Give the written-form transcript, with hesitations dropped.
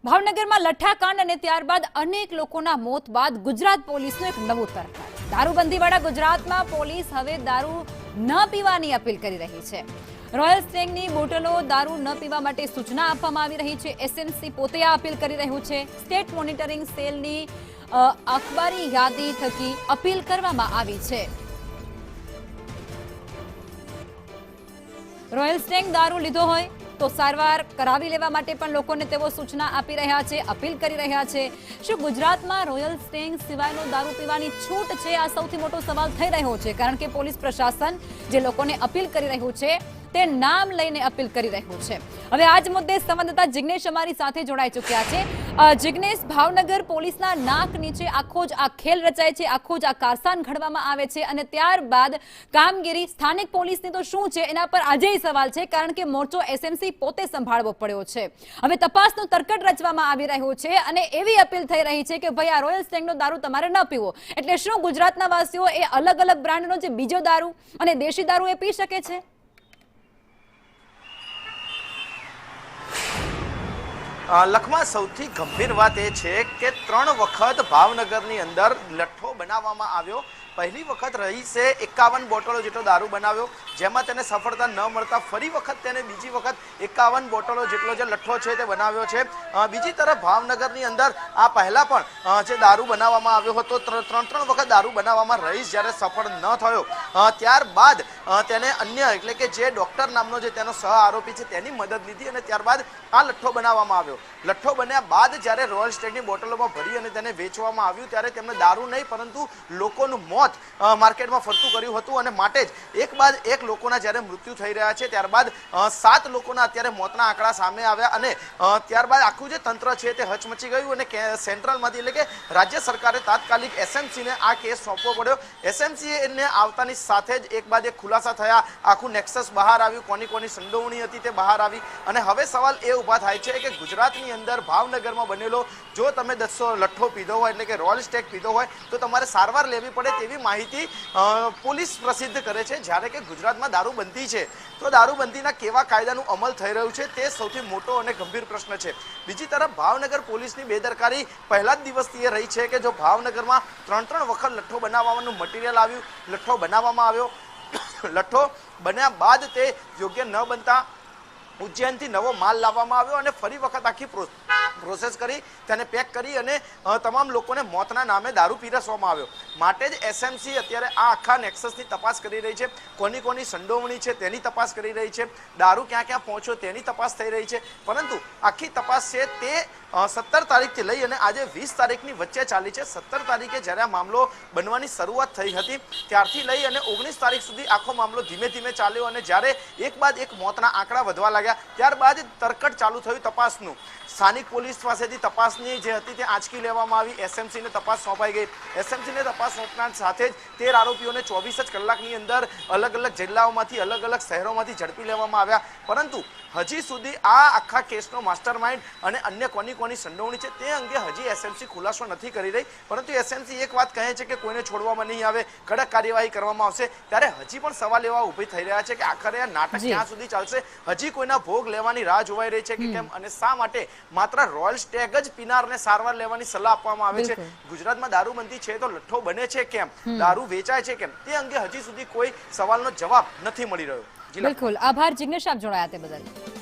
ભાવનગરમાં લઠ્ઠાકાંડ અને ત્યારબાદ અનેક લોકોના મોત બાદ ગુજરાત પોલીસનું એક નવું તરફાર। દારૂબંધીવાળા ગુજરાતમાં પોલીસ હવે દારૂ ન પીવાની અપીલ કરી રહી છે। રોયલ સ્ટેગની બોટલો દારૂ ન પીવા માટે સૂચના આપવામાં આવી રહી છે। એસએમસી પોતે આ અપીલ કરી રહ્યું છે। સ્ટેટ મોનિટરિંગ સેલની અખબારી યાદી થકી અપીલ કરવામાં આવી છે। રોયલ સ્ટેગ દારૂ લીધો હોય તો સારવાર કરાવી લેવા માટે પણ લોકોને તેઓ સૂચના આપી રહ્યા છે, અપીલ કરી રહ્યા છે। શું ગુજરાતમાં રોયલ સ્ટેગ સિવાયનો દારૂ પીવાની છૂટ છે? આ સૌથી મોટો સવાલ થઈ રહ્યો છે, કારણ કે પોલીસ પ્રશાસન જે લોકોને અપીલ કરી રહ્યું છે તે નામ લઈને અપીલ કરી રહ્યું છે। હવે આ જ મુદ્દે સંવાદદાતા જિગ્નેશ અમારી સાથે જોડાઈ ચૂક્યા છે। જિગ્નેશ, ભાવનગર પોલીસના નાક નીચે આખો જ આ ખેલ રચાય છે, આખો જ આ કારસ્તાન ઘડવામાં આવે છે અને ત્યારબાદ કામગીરી સ્થાનિક પોલીસની તો શું છે એના પર આજે સવાલ છે, કારણ કે મોરચો એસએમસી પોતે સંભાળવો પડ્યો છે। હવે તપાસનું તરકટ રચવામાં આવી રહ્યું છે અને એવી અપીલ થઈ રહી છે કે ભાઈ આ રોયલ સ્ટેગનો દારૂ તમારે ન પીવો। એટલે શું ગુજરાતના વાસીઓ એ અલગ અલગ બ્રાન્ડનો જે બીજો દારૂ અને દેશી દારૂ એ પી શકે છે? લખમાં સૌથી ગંભીર વાત એ છે કે 3 વખત ભાવનગરની અંદર લઠ્ઠો બનાવવામાં આવ્યો। પહેલી વખત રહીશે 51 બોટલો જેટલો દારૂ બનાવ્યો, જેમાં તેને સફળતા ન મળતા ફરી વખત તેને બીજી વખત 51 બોટલો જેટલો જે લઠ્ઠો છે તે બનાવ્યો છે। બીજી તરફ ભાવનગરની અંદર આ પહેલા પણ જે દારૂ બનાવવામાં આવ્યો હતો, 3 વખત દારૂ બનાવવામાં રહીશ જ્યારે સફળ ન થયો ત્યારબાદ તેને અન્ય એટલે કે જે ડોક્ટર નામનો જે તેનો સહ આરોપી છે તેની મદદ લીધી અને ત્યારબાદ આ લઠ્ઠો બનાવવામાં આવ્યો। લઠ્ઠો બન્યા બાદ જ્યારે રોયલ સ્ટેગની બોટલોમાં ભરી અને તેને વેચવામાં આવ્યું ત્યારે તેમણે દારૂ નહીં પરંતુ લોકોનું મોત માર્કેટમાં ફરતું કર્યું હતું અને માટે જ એક બાદ એક લોકોના જ્યારે મૃત્યુ થઈ રહ્યા છે, ત્યારબાદ 7 લોકોના અત્યારે મોતના આંકડા સામે આવ્યા અને ત્યારબાદ આખું જે તંત્ર છે તે હચમચી ગયું અને સેન્ટ્રલમાંથી એટલે કે રાજ્ય સરકારે તાત્કાલિક એસએમસીને આ કેસ સોંપવો પડ્યો। એસએમસીને આવતાની સાથે જ એક બાદ એક ખુલાસા થયા, આખું નેક્સસ બહાર આવ્યું, કોની કોની સંડોવણી હતી તે બહાર આવી અને હવે સવાલ એ ઊભા થાય છે કે ગુજરાતની અંદર ભાવનગરમાં બનેલો જો તમે 10 લઠ્ઠો પીધો હોય એટલે કે રોયલ સ્ટેગ પીધો હોય તો તમારે સારવાર લેવી પડે તેવી માહિતી પોલીસ પ્રસિદ્ધ કરે છે। જ્યારે કે ગુજરાતમાં દારૂબંધી છે તો દારૂબંધીના કેવા કાયદાનું અમલ થઈ રહ્યું છે તે સૌથી મોટો અને ગંભીર પ્રશ્ન છે। બીજી તરફ ભાવનગર પોલીસની બેદરકારી પહેલા જ દિવસથી એ રહી છે કે જો ભાવનગરમાં 3 વખત લઠ્ઠો બનાવવાનું મટીરિયલ આવ્યું, લઠ્ઠો બનાવવામાં આવ્યો, લઠ્ઠો બન્યા બાદ તે યોગ્ય ન બનતા ઉજ્જૈનથી નવો માલ લાવવામાં આવ્યો અને ફરી વખત આખી પ્રોસેસ કરી તેને પેક કરી અને તમામ લોકોને મોતના નામે દારૂ પીરસવામાં આવ્યો। માટે જ એસએમસી અત્યારે આ આખા નેક્સસની તપાસ કરી રહી છે, કોની કોની સંડોવણી છે તેની તપાસ કરી રહી છે, દારૂ ક્યાં ક્યાં પહોંચ્યો તેની તપાસ થઈ રહી છે। પરંતુ આખી તપાસ છે તે 17 તારીખથી લઈ અને આજે 20 તારીખની વચ્ચે ચાલી છે। 17 તારીખે જ્યારે આ મામલો બનવાની શરૂઆત થઈ હતી ત્યારથી લઈ અને 19 તારીખ સુધી આખો મામલો ધીમે ધીમે ચાલ્યો અને જ્યારે એક બાદ એક મોતના આંકડા વધવા લાગ્યા ત્યારબાદ તરકટ ચાલુ થયું તપાસનું। સ્થાનિક પોલીસ પાસેથી તપાસની જે હતી તે આંચકી લેવામાં આવી, એસએમસીને તપાસ સોંપાઈ ગઈ। એસએમસીને તપાસ સોંપનાર સાથે જ 13 આરોપીઓને 24 જ કલાકની અંદર અલગ અલગ જિલ્લાઓમાંથી અલગ અલગ શહેરોમાંથી ઝડપી લેવામાં આવ્યા। પરંતુ હજી સુધી આ આખા કેસનો માસ્ટરમાઇન્ડ અને અન્ય કોની કોની સંડોવણી છે તે અંગે હજી એસએમસી ખુલાસો નથી કરી રહી। પરંતુ એસએમસી એક વાત કહે છે કે કોઈને છોડવામાં નહીં આવે, કડક કાર્યવાહી કરવામાં આવશે। ત્યારે હજી પણ સવાલ એવા ઊભી થઈ રહ્યા છે કે આખરે આ નાટક ક્યાં સુધી ચાલશે? હજી કોઈના ભોગ લેવાની રાહ જોવાઈ રહી છે કે કેમ અને શા માટે માત્ર રોયલ સ્ટેગ જ પીનારને સારવાર લેવાની સલાહ આપવામાં આવે છે? ગુજરાતમાં દારૂબંધી છે તો લઠ્ઠો બને છે કેમ, દારૂ વેચાય છે કેમ, તે અંગે હજી સુધી કોઈ સવાલનો જવાબ નથી મળી રહ્યો। બિલકુલ, આભાર જિગ્નેશ, આપ જોડાયા તે બદલ।